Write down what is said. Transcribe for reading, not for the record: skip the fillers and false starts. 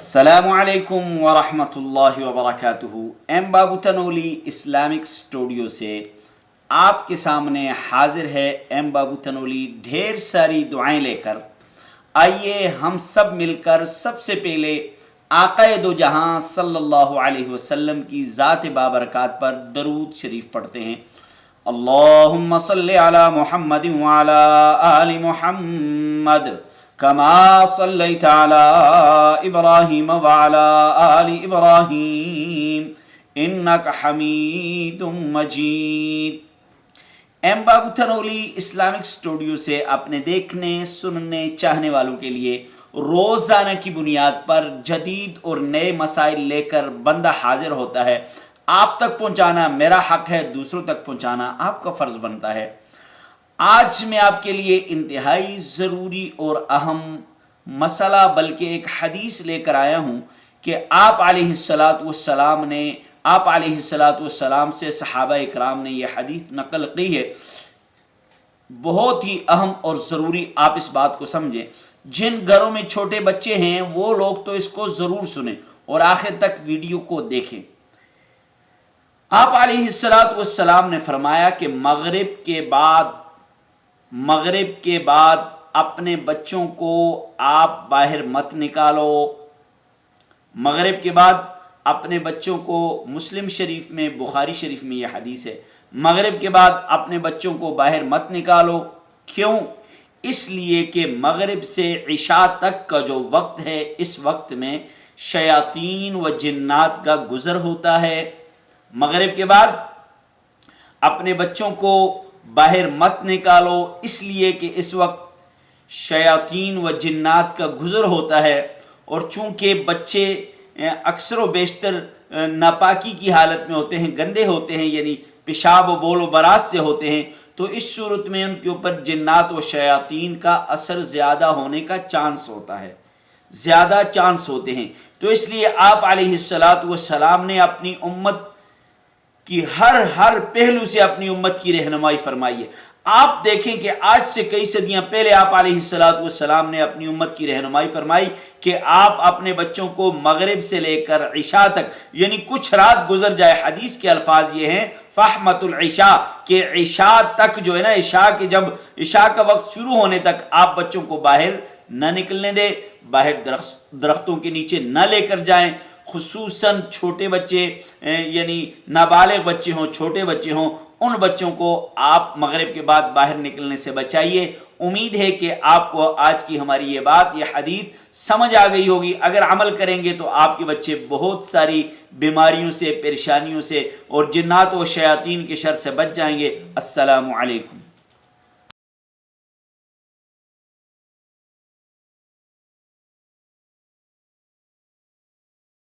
السلام علیکم ورحمۃ اللہ وبرکاتہ۔ ایم بابو تنولی اسلامک اسٹوڈیو سے آپ کے سامنے حاضر ہے ایم بابو تنولی ڈھیر ساری دعائیں لے کر۔ آئیے ہم سب مل کر سب سے پہلے آقا دو جہاں صلی اللہ علیہ وسلم کی ذات بابرکات پر درود شریف پڑھتے ہیں۔ اللہم صلی علی محمد وعلی آل محمد کما صلیت علی ابراہیم وعلی آل ابراہیم انک حمید مجید۔ ایم بابو تنولی اسلامک اسٹوڈیو سے اپنے دیکھنے سننے چاہنے والوں کے لیے روزانہ کی بنیاد پر جدید اور نئے مسائل لے کر بندہ حاضر ہوتا ہے۔ آپ تک پہنچانا میرا حق ہے، دوسروں تک پہنچانا آپ کا فرض بنتا ہے۔ آج میں آپ کے لیے انتہائی ضروری اور اہم مسئلہ بلکہ ایک حدیث لے کر آیا ہوں کہ آپ علیہ السلام سے صحابہ اکرام نے یہ حدیث نقل کی ہے۔ بہت ہی اہم اور ضروری آپ اس بات کو سمجھیں۔ جن گھروں میں چھوٹے بچے ہیں وہ لوگ تو اس کو ضرور سنیں اور آخر تک ویڈیو کو دیکھیں۔ آپ علیہ السلام نے فرمایا کہ مغرب کے بعد اپنے بچوں کو آپ باہر مت نکالو۔ مغرب کے بعد اپنے بچوں کو، مسلم شریف میں بخاری شریف میں یہ حدیث ہے، مغرب کے بعد اپنے بچوں کو باہر مت نکالو۔ کیوں؟ اس لیے کہ مغرب سے عشاء تک کا جو وقت ہے اس وقت میں شیاطین و جنات کا گزر ہوتا ہے۔ مغرب کے بعد اپنے بچوں کو باہر مت نکالو اس لیے کہ اس وقت شیاطین و جنات کا گزر ہوتا ہے، اور چونکہ بچے اکثر و بیشتر ناپاکی کی حالت میں ہوتے ہیں، گندے ہوتے ہیں، یعنی پیشاب و بول و براز سے ہوتے ہیں، تو اس صورت میں ان کے اوپر جنات و شیاطین کا اثر زیادہ ہونے کا چانس ہوتا ہے، زیادہ چانس ہوتے ہیں۔ تو اس لیے آپ علیہ السلام نے اپنی امت کی ہر پہلو سے اپنی امت کی رہنمائی فرمائی ہے۔ آپ دیکھیں کہ آج سے کئی صدیاں پہلے آپ علیہ السلام نے اپنی امت کی رہنمائی فرمائی کہ آپ اپنے بچوں کو مغرب سے لے کر عشاء تک، یعنی کچھ رات گزر جائے، حدیث کے الفاظ یہ ہیں فحمت العشاء، کہ عشاء تک جو ہے نا، عشاء کا وقت شروع ہونے تک آپ بچوں کو باہر نہ نکلنے دیں، باہر درختوں کے نیچے نہ لے کر جائیں۔ خصوصاً چھوٹے بچے، یعنی نابالغ بچے ہوں، چھوٹے بچے ہوں، ان بچوں کو آپ مغرب کے بعد باہر نکلنے سے بچائیے۔ امید ہے کہ آپ کو آج کی ہماری یہ حدیث سمجھ آ گئی ہوگی۔ اگر عمل کریں گے تو آپ کے بچے بہت ساری بیماریوں سے، پریشانیوں سے اور جنات و شیاطین کے شر سے بچ جائیں گے۔ السلام علیکم۔